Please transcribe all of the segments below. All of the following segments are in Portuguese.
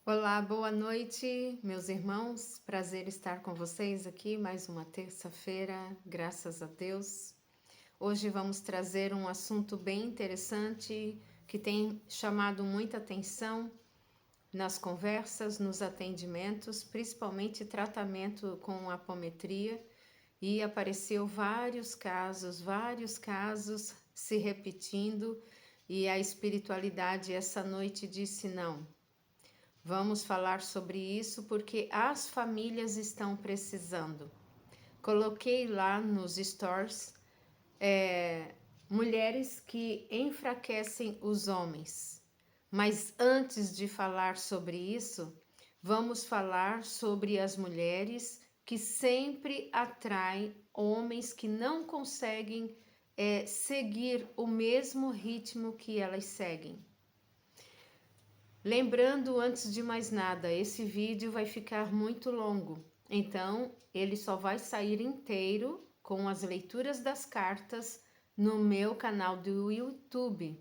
Olá, boa noite, meus irmãos. Prazer estar com vocês aqui mais uma terça-feira, graças a Deus. Hoje vamos trazer um assunto bem interessante que tem chamado muita atenção nas conversas, nos atendimentos, principalmente tratamento com apometria, e apareceu vários casos se repetindo, e a espiritualidade essa noite disse não. Vamos falar sobre isso porque as famílias estão precisando. Coloquei lá nos stories mulheres que enfraquecem os homens. Mas antes de falar sobre isso, vamos falar sobre as mulheres que sempre atraem homens que não conseguem seguir o mesmo ritmo que elas seguem. Lembrando, antes de mais nada, esse vídeo vai ficar muito longo, então ele só vai sair inteiro com as leituras das cartas no meu canal do YouTube,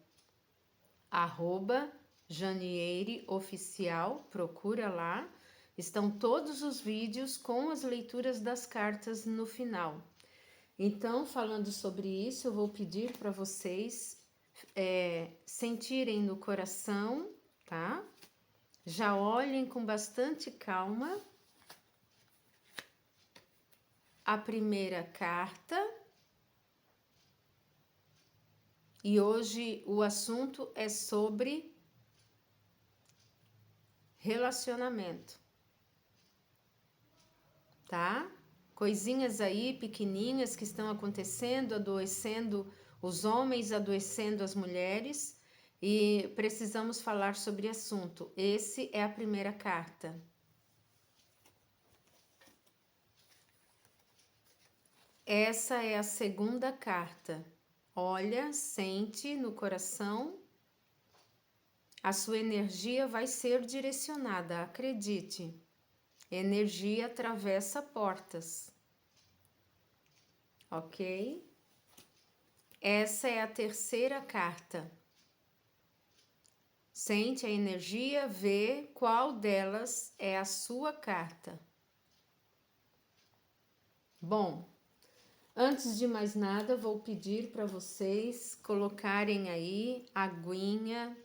@Janieire Oficial, procura lá, estão todos os vídeos com as leituras das cartas no final. Então, falando sobre isso, eu vou pedir para vocês sentirem no coração, tá? Já olhem com bastante calma a primeira carta. E hoje o assunto é sobre relacionamento, tá? Coisinhas aí pequenininhas que estão acontecendo, adoecendo os homens, adoecendo as mulheres, e precisamos falar sobre assunto. Esse é a primeira carta. Essa é a segunda carta. Olha, sente no coração. A sua energia vai ser direcionada, acredite. Energia atravessa portas. Ok? Essa é a terceira carta. Sente a energia, vê qual delas é a sua carta. Bom, antes de mais nada, vou pedir para vocês colocarem aí a aguinha,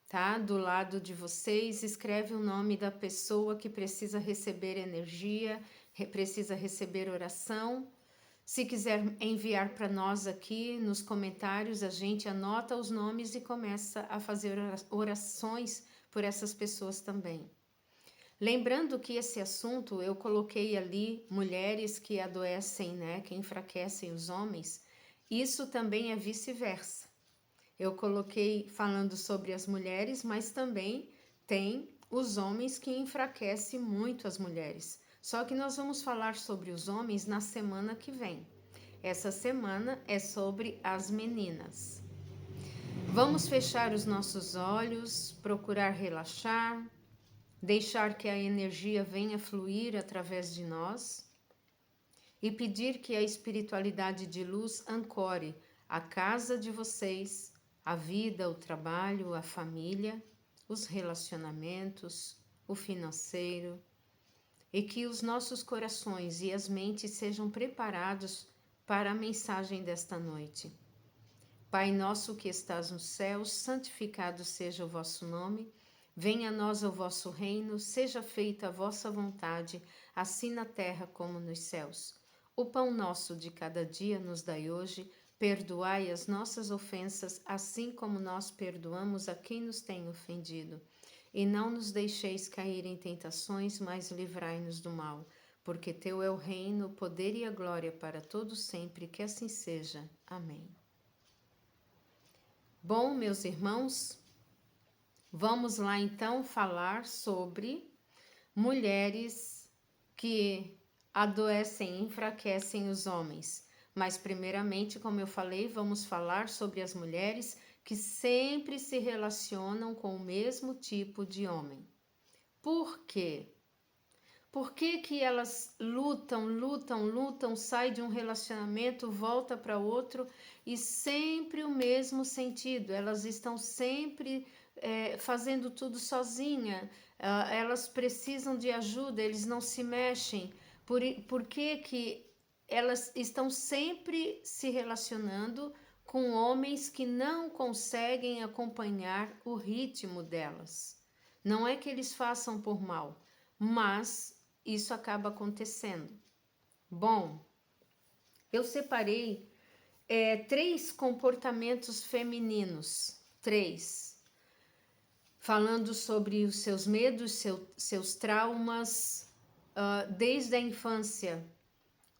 tá? Do lado de vocês, escreve o nome da pessoa que precisa receber energia, precisa receber oração. Se quiser enviar para nós aqui nos comentários, a gente anota os nomes e começa a fazer orações por essas pessoas também. Lembrando que esse assunto eu coloquei ali mulheres que adoecem, né, que enfraquecem os homens. Isso também é vice-versa. Eu coloquei falando sobre as mulheres, mas também tem os homens que enfraquecem muito as mulheres. Só que nós vamos falar sobre os homens na semana que vem. Essa semana é sobre as meninas. Vamos fechar os nossos olhos, procurar relaxar, deixar que a energia venha fluir através de nós e pedir que a espiritualidade de luz ancore a casa de vocês, a vida, o trabalho, a família, os relacionamentos, o financeiro, e que os nossos corações e as mentes sejam preparados para a mensagem desta noite. Pai nosso que estás no céu, santificado seja o vosso nome. Venha a nós o vosso reino, seja feita a vossa vontade, assim na terra como nos céus. O pão nosso de cada dia nos dai hoje, perdoai as nossas ofensas, assim como nós perdoamos a quem nos tem ofendido. E não nos deixeis cair em tentações, mas livrai-nos do mal. Porque teu é o reino, o poder e a glória para todos sempre, que assim seja. Amém. Bom, meus irmãos, vamos lá então falar sobre mulheres que adoecem e enfraquecem os homens. Mas primeiramente, como eu falei, vamos falar sobre as mulheres que sempre se relacionam com o mesmo tipo de homem. Por quê? Por que que elas lutam, saem de um relacionamento, volta para outro e sempre o mesmo sentido? Elas estão sempre fazendo tudo sozinha, elas precisam de ajuda, eles não se mexem. Por que elas estão sempre se relacionando com homens que não conseguem acompanhar o ritmo delas? Não é que eles façam por mal, mas isso acaba acontecendo. Bom, eu separei 3 comportamentos femininos, 3, falando sobre os seus medos, seus traumas, desde a infância.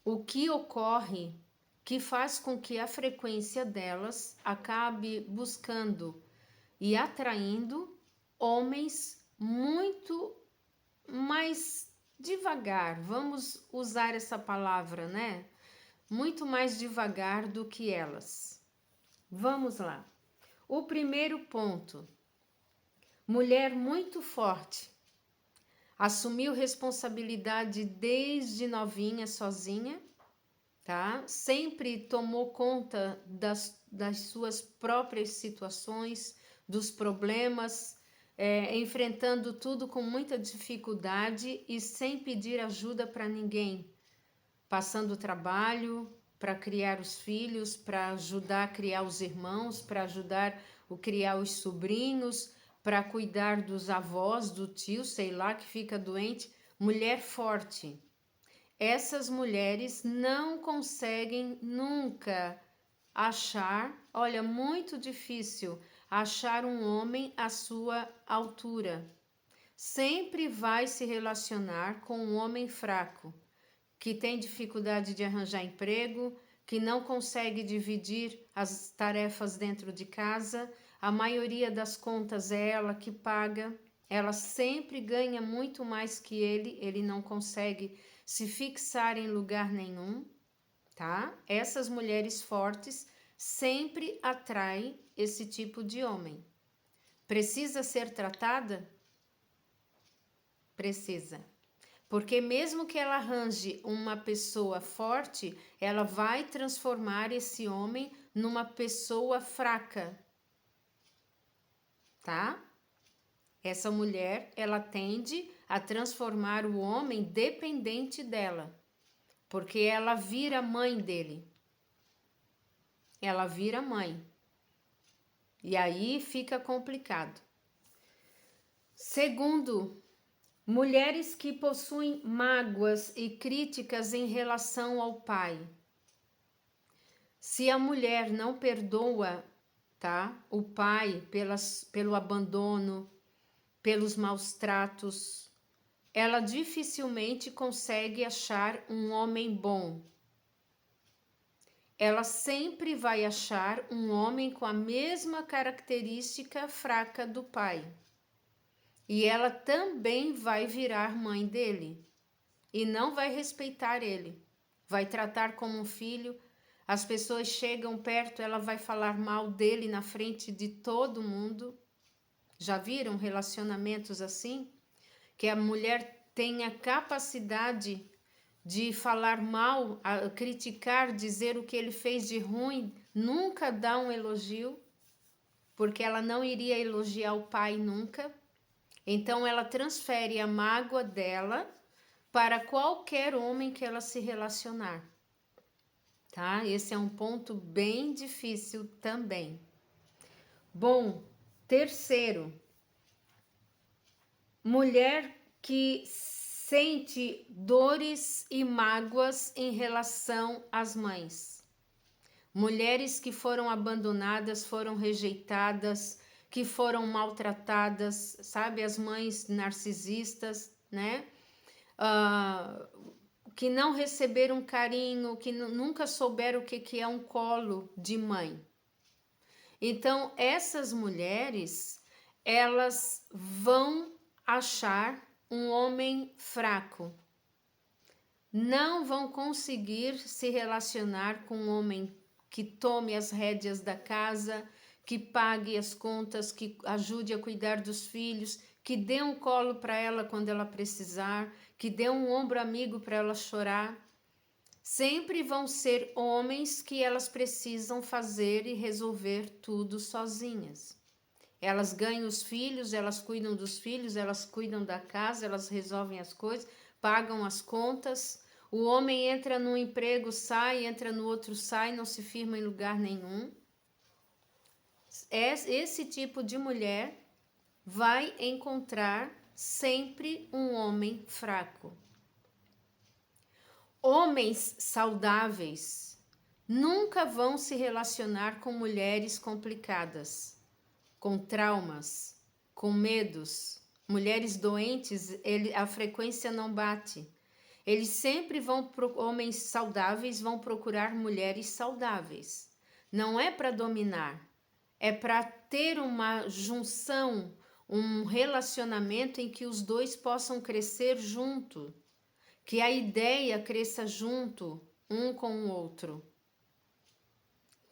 O que ocorre que faz com que a frequência delas acabe buscando e atraindo homens muito mais devagar, vamos usar essa palavra, né? Muito mais devagar do que elas. Vamos lá. O primeiro ponto: mulher muito forte. Assumiu responsabilidade desde novinha, sozinha, tá? Sempre tomou conta das suas próprias situações, dos problemas, enfrentando tudo com muita dificuldade e sem pedir ajuda para ninguém, passando trabalho para criar os filhos, para ajudar a criar os irmãos, para ajudar a criar os sobrinhos, para cuidar dos avós, do tio, sei lá, que fica doente. Mulher forte. Essas mulheres não conseguem nunca achar, olha, muito difícil achar um homem à sua altura. Sempre vai se relacionar com um homem fraco, que tem dificuldade de arranjar emprego, que não consegue dividir as tarefas dentro de casa, a maioria das contas é ela que paga, ela sempre ganha muito mais que ele não consegue se fixar em lugar nenhum, tá? Essas mulheres fortes sempre atraem esse tipo de homem. Precisa ser tratada? Precisa. Porque mesmo que ela arranje uma pessoa forte, ela vai transformar esse homem numa pessoa fraca, tá? Essa mulher, ela tende a transformar o homem dependente dela, porque ela vira mãe dele. Ela vira mãe. E aí fica complicado. Segundo, mulheres que possuem mágoas e críticas em relação ao pai. Se a mulher não perdoa, tá, o pai pelo abandono, pelos maus tratos, ela dificilmente consegue achar um homem bom. Ela sempre vai achar um homem com a mesma característica fraca do pai. E ela também vai virar mãe dele. E não vai respeitar ele. Vai tratar como um filho. As pessoas chegam perto, ela vai falar mal dele na frente de todo mundo. Já viram relacionamentos assim? Que a mulher tem a capacidade de falar mal, criticar, dizer o que ele fez de ruim, nunca dá um elogio, porque ela não iria elogiar o pai nunca. Então ela transfere a mágoa dela para qualquer homem que ela se relacionar, tá? Esse é um ponto bem difícil também. Bom, terceiro, mulher que sente dores e mágoas em relação às mães. Mulheres que foram abandonadas, foram rejeitadas, que foram maltratadas, sabe? As mães narcisistas, né? Que não receberam carinho, que nunca souberam o que é um colo de mãe. Então, essas mulheres, elas vão achar um homem fraco. Não vão conseguir se relacionar com um homem que tome as rédeas da casa, que pague as contas, que ajude a cuidar dos filhos, que dê um colo para ela quando ela precisar, que dê um ombro amigo para ela chorar. Sempre vão ser homens que elas precisam fazer e resolver tudo sozinhas. Elas ganham os filhos, elas cuidam dos filhos, elas cuidam da casa, elas resolvem as coisas, pagam as contas. O homem entra num emprego, sai, entra no outro, sai, não se firma em lugar nenhum. Esse tipo de mulher vai encontrar sempre um homem fraco. Homens saudáveis nunca vão se relacionar com mulheres complicadas, com traumas, com medos. Mulheres doentes, a frequência não bate. Eles sempre homens saudáveis vão procurar mulheres saudáveis. Não é para dominar, é para ter uma junção, um relacionamento em que os dois possam crescer junto, que a ideia cresça junto, um com o outro.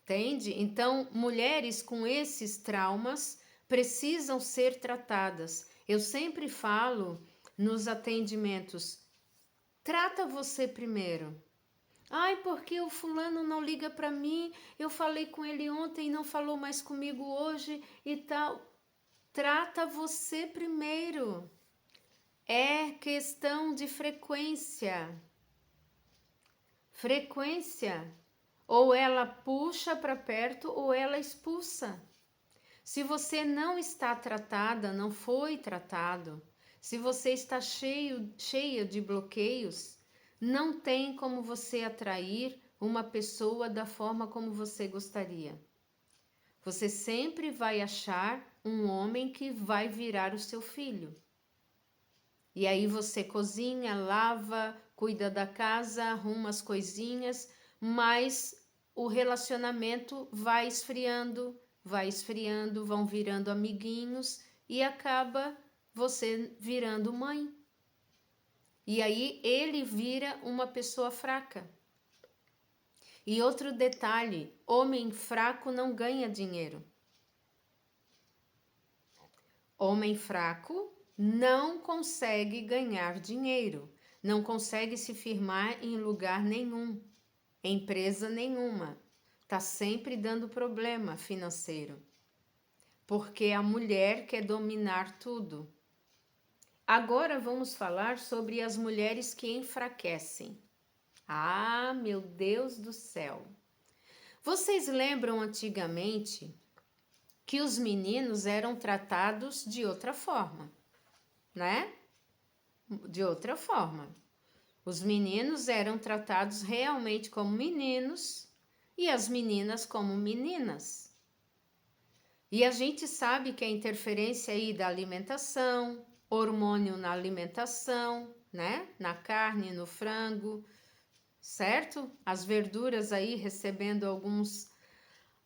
Entende? Então, mulheres com esses traumas precisam ser tratadas. Eu sempre falo nos atendimentos, trata você primeiro. Ai, porque o fulano não liga para mim, eu falei com ele ontem e não falou mais comigo hoje e tal. Trata você primeiro. É questão de frequência. Frequência. Ou ela puxa para perto ou ela expulsa. Se você não está tratada, não foi tratado, se você está cheia de bloqueios, não tem como você atrair uma pessoa da forma como você gostaria. Você sempre vai achar um homem que vai virar o seu filho. E aí você cozinha, lava, cuida da casa, arruma as coisinhas, mas o relacionamento vai esfriando, vão virando amiguinhos e acaba você virando mãe. E aí ele vira uma pessoa fraca. E outro detalhe, homem fraco não ganha dinheiro. Homem fraco não consegue ganhar dinheiro, não consegue se firmar em lugar nenhum, empresa nenhuma. Está sempre dando problema financeiro, porque a mulher quer dominar tudo. Agora vamos falar sobre as mulheres que enfraquecem. Ah, meu Deus do céu! Vocês lembram antigamente que os meninos eram tratados de outra forma, né? De outra forma. Os meninos eram tratados realmente como meninos e as meninas como meninas. E a gente sabe que a interferência aí da alimentação, hormônio na alimentação, né? Na carne, no frango, certo? As verduras aí recebendo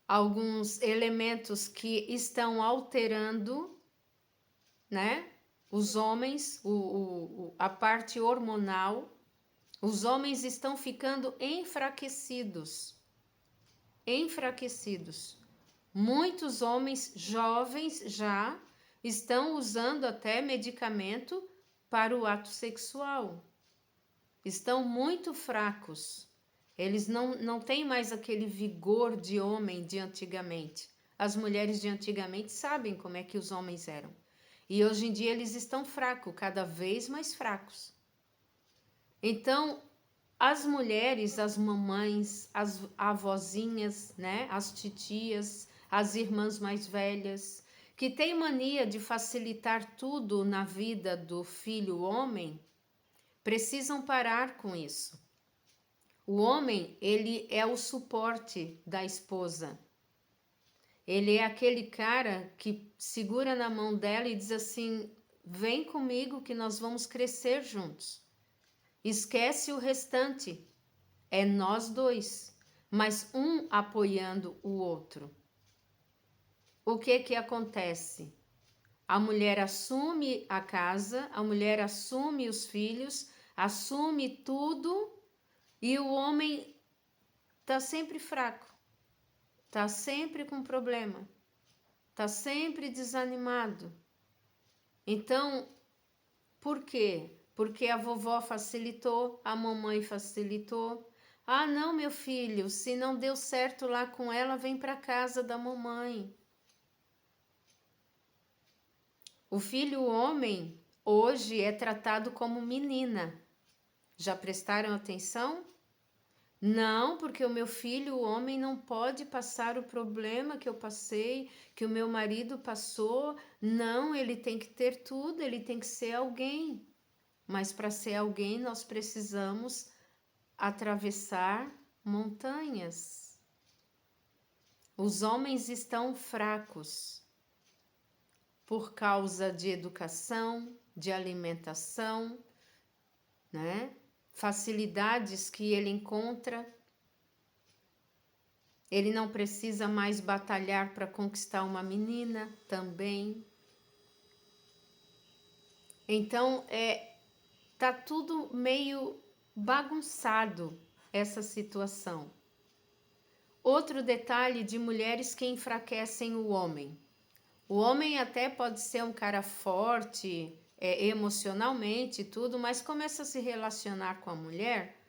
alguns elementos que estão alterando, né? Os homens, a parte hormonal, os homens estão ficando enfraquecidos. Muitos homens jovens já estão usando até medicamento para o ato sexual. Estão muito fracos. Eles não têm mais aquele vigor de homem de antigamente. As mulheres de antigamente sabem como é que os homens eram. E hoje em dia eles estão fracos, cada vez mais fracos. Então, as mulheres, as mamães, as avózinhas, né? As titias, as irmãs mais velhas, que têm mania de facilitar tudo na vida do filho homem, precisam parar com isso. O homem, ele é o suporte da esposa. Ele é aquele cara que segura na mão dela e diz assim: vem comigo que nós vamos crescer juntos. Esquece o restante. É nós dois, mas um apoiando o outro. O que acontece? A mulher assume a casa, a mulher assume os filhos, assume tudo e o homem está sempre fraco, está sempre com problema, está sempre desanimado. Então, por quê? Porque a vovó facilitou, a mamãe facilitou. Ah, não, meu filho, se não deu certo lá com ela, vem para casa da mamãe. O filho homem hoje é tratado como menina. Já prestaram atenção? Não, porque o meu filho, o homem, não pode passar o problema que eu passei, que o meu marido passou. Não, ele tem que ter tudo, ele tem que ser alguém. Mas para ser alguém, nós precisamos atravessar montanhas. Os homens estão fracos por causa de educação, de alimentação, né? Facilidades que ele encontra. Ele não precisa mais batalhar para conquistar uma menina também. Então, tá tudo meio bagunçado essa situação. Outro detalhe de mulheres que enfraquecem o homem. O homem até pode ser um cara forte, emocionalmente e tudo, mas começa a se relacionar com a mulher.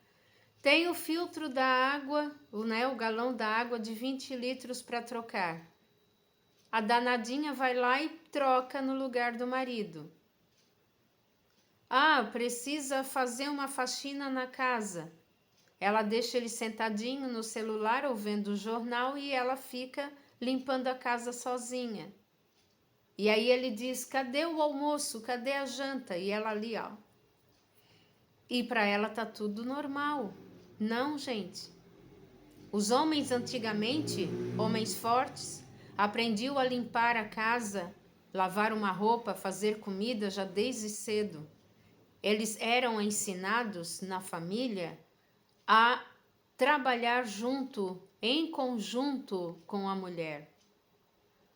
Tem o filtro da água, o galão da água de 20 litros para trocar. A danadinha vai lá e troca no lugar do marido. Ah, precisa fazer uma faxina na casa. Ela deixa ele sentadinho no celular ou vendo o jornal e ela fica limpando a casa sozinha. E aí ele diz, cadê o almoço? Cadê a janta? E ela ali, ó. E para ela tá tudo normal. Não, gente. Os homens antigamente, homens fortes, aprendiam a limpar a casa, lavar uma roupa, fazer comida já desde cedo. Eles eram ensinados na família a trabalhar junto, em conjunto com a mulher.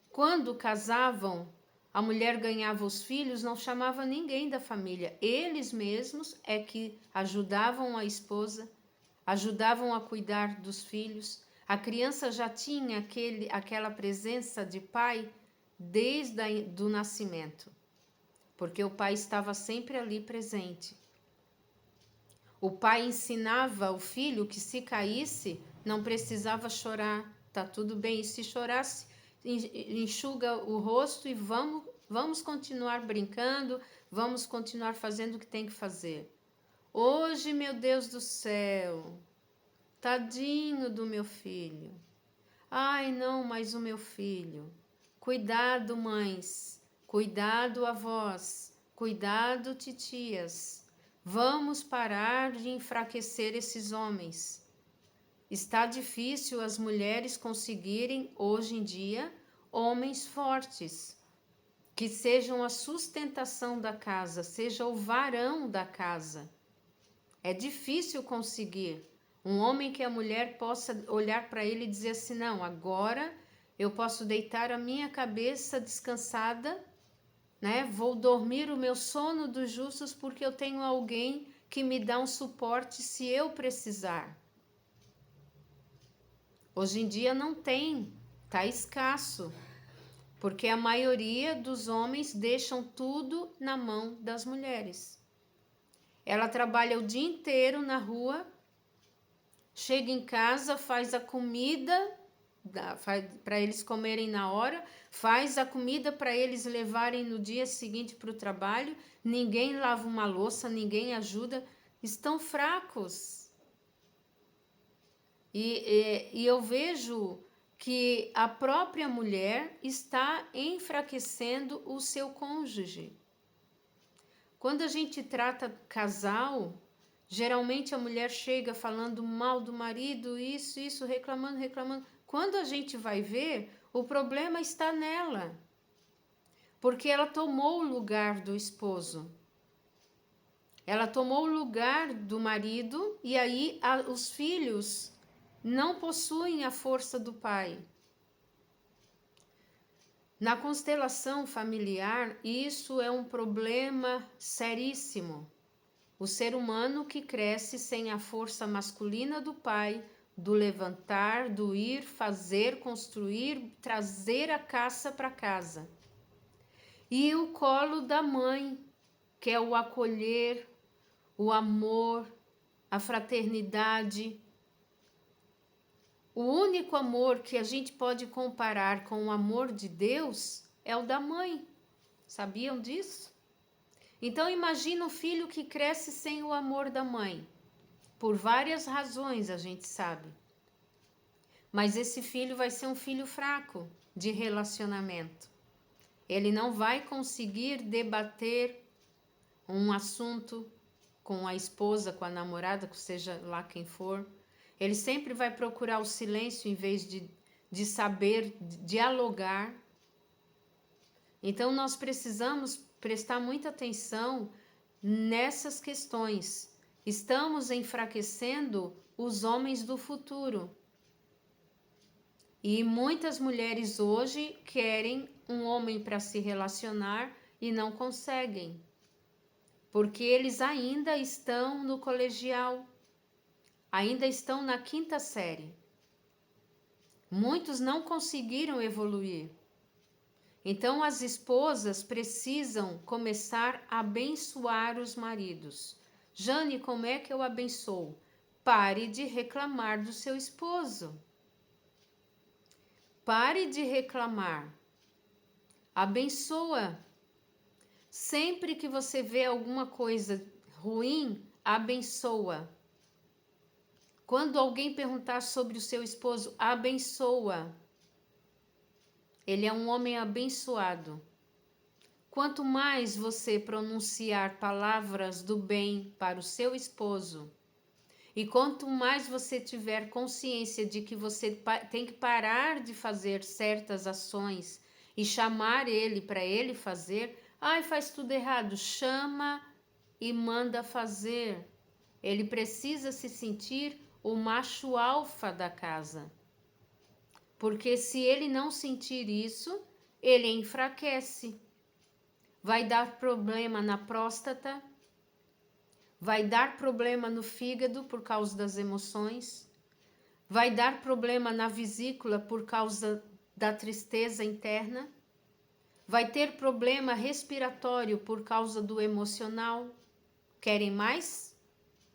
Quando casavam, a mulher ganhava os filhos, não chamava ninguém da família. Eles mesmos é que ajudavam a esposa, ajudavam a cuidar dos filhos. A criança já tinha aquela presença de pai desde do nascimento, porque o pai estava sempre ali presente. O pai ensinava o filho que se caísse, não precisava chorar, tá tudo bem. E se chorasse, enxuga o rosto e vamos continuar brincando, vamos continuar fazendo o que tem que fazer. Hoje, meu Deus do céu, tadinho do meu filho. Ai, não, mas o meu filho. Cuidado, mães, cuidado, avós, cuidado, titias. Vamos parar de enfraquecer esses homens. Está difícil as mulheres conseguirem, hoje em dia, homens fortes, que sejam a sustentação da casa, seja o varão da casa. É difícil conseguir um homem que a mulher possa olhar para ele e dizer assim, não, agora eu posso deitar a minha cabeça descansada, né? Vou dormir o meu sono dos justos porque eu tenho alguém que me dá um suporte se eu precisar. Hoje em dia não tem, tá escasso, porque a maioria dos homens deixam tudo na mão das mulheres. Ela trabalha o dia inteiro na rua, chega em casa, faz a comida para eles comerem na hora, faz a comida para eles levarem no dia seguinte para o trabalho, ninguém lava uma louça, ninguém ajuda, estão fracos. E eu vejo que a própria mulher está enfraquecendo o seu cônjuge. Quando a gente trata casal, geralmente a mulher chega falando mal do marido, isso, reclamando. Quando a gente vai ver, o problema está nela, porque ela tomou o lugar do esposo. Ela tomou o lugar do marido e aí os filhos não possuem a força do pai. Na constelação familiar, isso é um problema seríssimo. O ser humano que cresce sem a força masculina do pai, do levantar, do ir, fazer, construir, trazer a caça para casa. E o colo da mãe, que é o acolher, o amor, a fraternidade. O único amor que a gente pode comparar com o amor de Deus é o da mãe. Sabiam disso? Então imagina um filho que cresce sem o amor da mãe. Por várias razões a gente sabe. Mas esse filho vai ser um filho fraco de relacionamento. Ele não vai conseguir debater um assunto com a esposa, com a namorada, seja lá quem for. Ele sempre vai procurar o silêncio em vez de saber dialogar. Então nós precisamos prestar muita atenção nessas questões. Estamos enfraquecendo os homens do futuro. E muitas mulheres hoje querem um homem para se relacionar e não conseguem. Porque eles ainda estão no colegial, ainda estão na 5ª série. Muitos não conseguiram evoluir. Então as esposas precisam começar a abençoar os maridos. Jane, como é que eu abençoo? Pare de reclamar do seu esposo. Pare de reclamar. Abençoa. Sempre que você vê alguma coisa ruim, abençoa. Quando alguém perguntar sobre o seu esposo, abençoa. Ele é um homem abençoado. Quanto mais você pronunciar palavras do bem para o seu esposo, e quanto mais você tiver consciência de que você tem que parar de fazer certas ações e chamar ele para ele fazer, ai, faz tudo errado, chama e manda fazer. Ele precisa se sentir o macho alfa da casa. Porque se ele não sentir isso, ele enfraquece. Vai dar problema na próstata, vai dar problema no fígado por causa das emoções, vai dar problema na vesícula por causa da tristeza interna, vai ter problema respiratório por causa do emocional. Querem mais?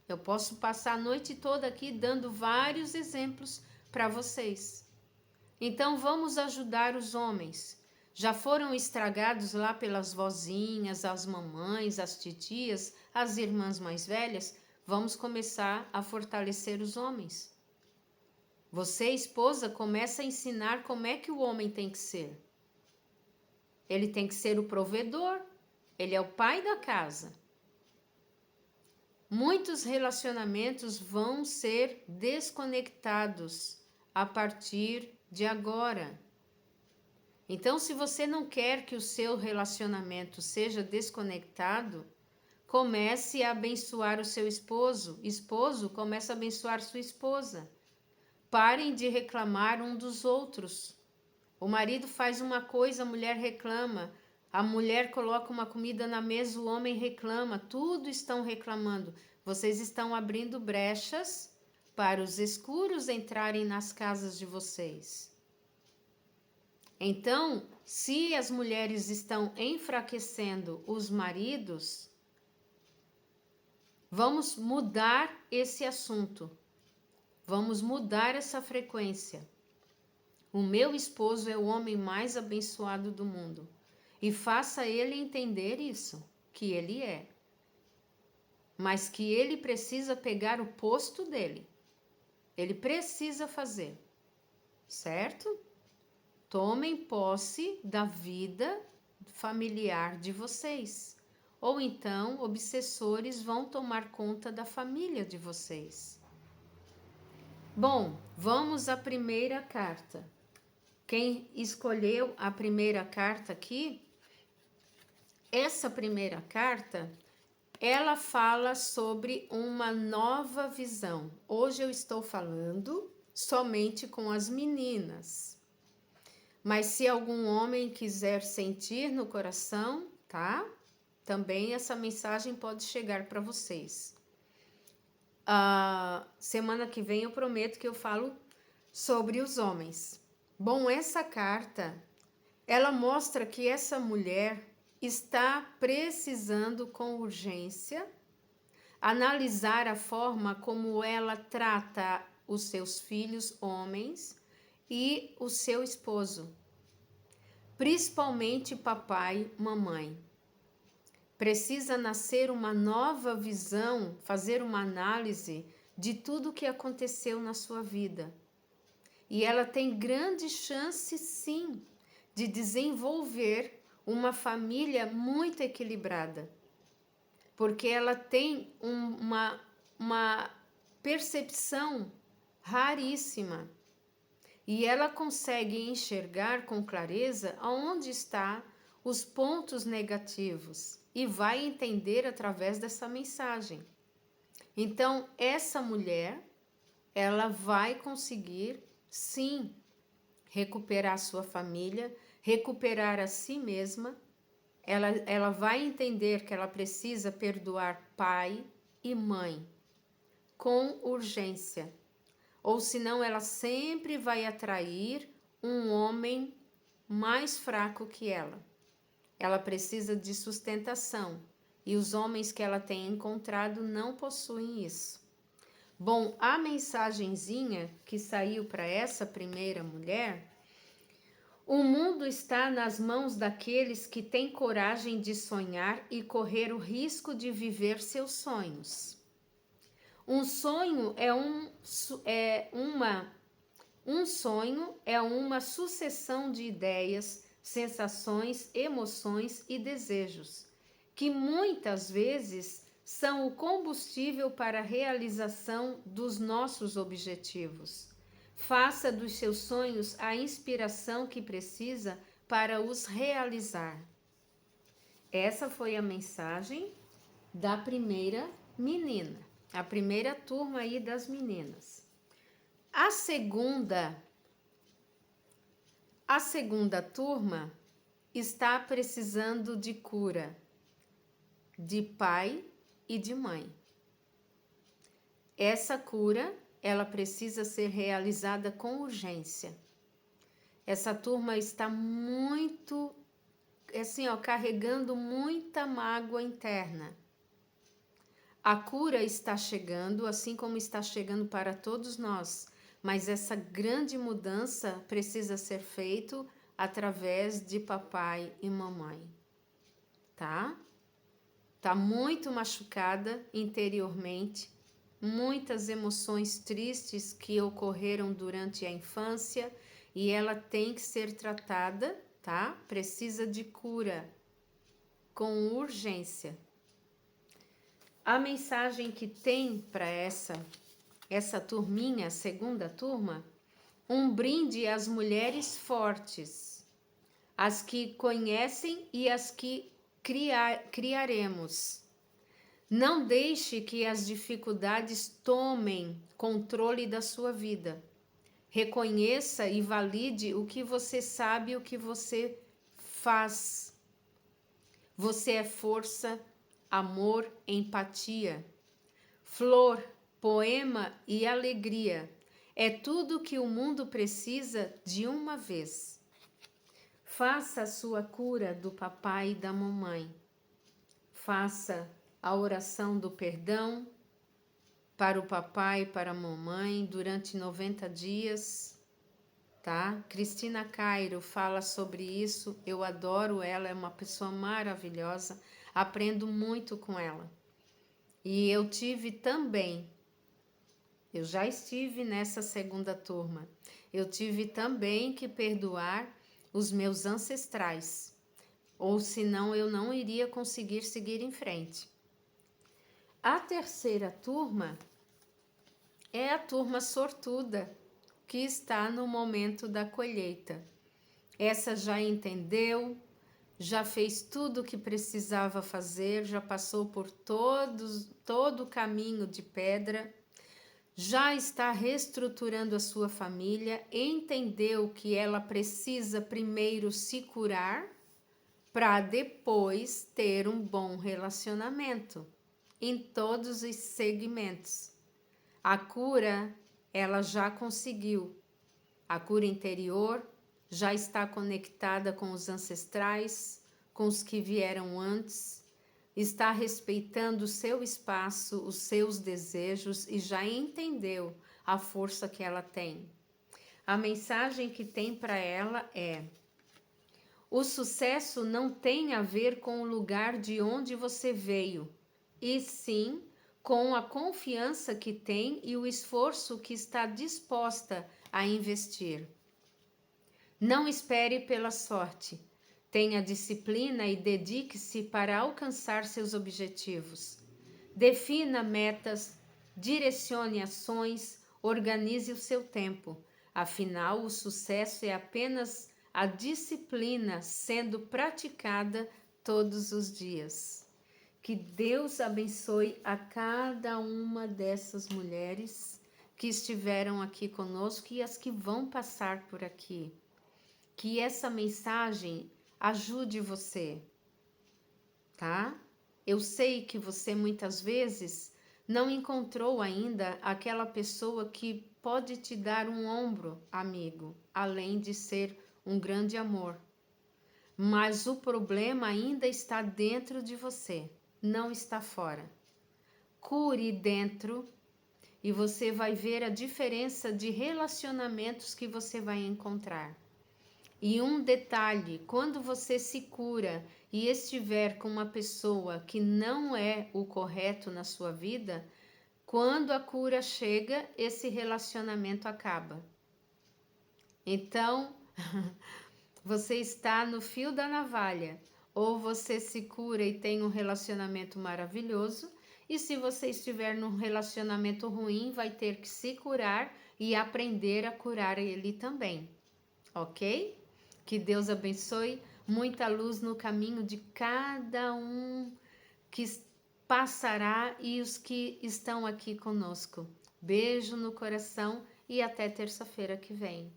Eu posso passar a noite toda aqui dando vários exemplos para vocês. Então vamos ajudar os homens. Já foram estragados lá pelas vozinhas, as mamães, as titias, as irmãs mais velhas. Vamos começar a fortalecer os homens. Você, esposa, começa a ensinar como é que o homem tem que ser. Ele tem que ser o provedor. Ele é o pai da casa. Muitos relacionamentos vão ser desconectados a partir de agora. Então, se você não quer que o seu relacionamento seja desconectado, comece a abençoar o seu esposo. Esposo, comece a abençoar sua esposa. Parem de reclamar um dos outros. O marido faz uma coisa, a mulher reclama. A mulher coloca uma comida na mesa, o homem reclama. Tudo estão reclamando. Vocês estão abrindo brechas para os escuros entrarem nas casas de vocês. Então, se as mulheres estão enfraquecendo os maridos, vamos mudar esse assunto. Vamos mudar essa frequência. O meu esposo é o homem mais abençoado do mundo. E faça ele entender isso, que ele é. Mas que ele precisa pegar o posto dele. Ele precisa fazer. Certo? Tomem posse da vida familiar de vocês. Ou então, obsessores vão tomar conta da família de vocês. Bom, vamos à primeira carta. Quem escolheu a primeira carta aqui, essa primeira carta, ela fala sobre uma nova visão. Hoje eu estou falando somente com as meninas. Mas se algum homem quiser sentir no coração, tá? Também essa mensagem pode chegar para vocês. Semana que vem eu prometo que eu falo sobre os homens. Bom, essa carta, ela mostra que essa mulher está precisando com urgência analisar a forma como ela trata os seus filhos homens e o seu esposo. principalmente papai, mamãe. Precisa nascer uma nova visão, fazer uma análise de tudo o que aconteceu na sua vida. E ela tem grande chance, sim, de desenvolver uma família muito equilibrada. Porque ela tem uma percepção raríssima. E ela consegue enxergar com clareza aonde estão os pontos negativos e vai entender através dessa mensagem. Então, essa mulher, ela vai conseguir, sim, recuperar sua família, recuperar a si mesma. Ela vai entender que ela precisa perdoar pai e mãe com urgência. Ou senão ela sempre vai atrair um homem mais fraco que ela. Ela precisa de sustentação e os homens que ela tem encontrado não possuem isso. Bom, a mensagenzinha que saiu para essa primeira mulher: o mundo está nas mãos daqueles que têm coragem de sonhar e correr o risco de viver seus sonhos. Um sonho é uma sucessão de ideias, sensações, emoções e desejos, que muitas vezes são o combustível para a realização dos nossos objetivos. Faça dos seus sonhos a inspiração que precisa para os realizar. Essa foi a mensagem da primeira menina, a primeira turma aí das meninas. A segunda turma está precisando de cura de pai e de mãe. Essa cura, ela precisa ser realizada com urgência. Essa turma está muito, assim, carregando muita mágoa interna. A cura está chegando, assim como está chegando para todos nós, mas essa grande mudança precisa ser feita através de papai e mamãe, tá? Tá muito machucada interiormente, muitas emoções tristes que ocorreram durante a infância e ela tem que ser tratada, tá? Precisa de cura com urgência. A mensagem que tem para essa turminha, segunda turma, um brinde às mulheres fortes, as que conhecem e as que criaremos. Não deixe que as dificuldades tomem controle da sua vida. Reconheça e valide o que você sabe e o que você faz. Você é força, amor, empatia, flor, poema e alegria. É tudo que o mundo precisa de uma vez. Faça a sua cura do papai e da mamãe. Faça a oração do perdão para o papai e para a mamãe durante 90 dias, tá? Cristina Cairo fala sobre isso, eu adoro ela, é uma pessoa maravilhosa, aprendo muito com ela. E eu tive também, eu já estive nessa segunda turma, eu tive também que perdoar os meus ancestrais, ou senão eu não iria conseguir seguir em frente. A terceira turma é a turma sortuda, que está no momento da colheita. Essa já entendeu, já fez tudo o que precisava fazer, já passou por todo o caminho de pedra, já está reestruturando a sua família, entendeu que ela precisa primeiro se curar para depois ter um bom relacionamento em todos os segmentos. A cura, ela já conseguiu. A cura interior já está conectada com os ancestrais, com os que vieram antes, está respeitando o seu espaço, os seus desejos e já entendeu a força que ela tem. A mensagem que tem para ela é: O sucesso não tem a ver com o lugar de onde você veio, e sim com a confiança que tem e o esforço que está disposta a investir. Não espere pela sorte. Tenha disciplina e dedique-se para alcançar seus objetivos. Defina metas, direcione ações, organize o seu tempo. Afinal, o sucesso é apenas a disciplina sendo praticada todos os dias. Que Deus abençoe a cada uma dessas mulheres que estiveram aqui conosco e as que vão passar por aqui. Que essa mensagem ajude você, tá? Eu sei que você muitas vezes não encontrou ainda aquela pessoa que pode te dar um ombro amigo, além de ser um grande amor. Mas o problema ainda está dentro de você, não está fora. Cure dentro e você vai ver a diferença de relacionamentos que você vai encontrar. E um detalhe, quando você se cura e estiver com uma pessoa que não é o correto na sua vida, quando a cura chega, esse relacionamento acaba. Então, você está no fio da navalha. Ou você se cura e tem um relacionamento maravilhoso, e se você estiver num relacionamento ruim, vai ter que se curar e aprender a curar ele também. Ok? Que Deus abençoe, muita luz no caminho de cada um que passará e os que estão aqui conosco. Beijo no coração e até terça-feira que vem.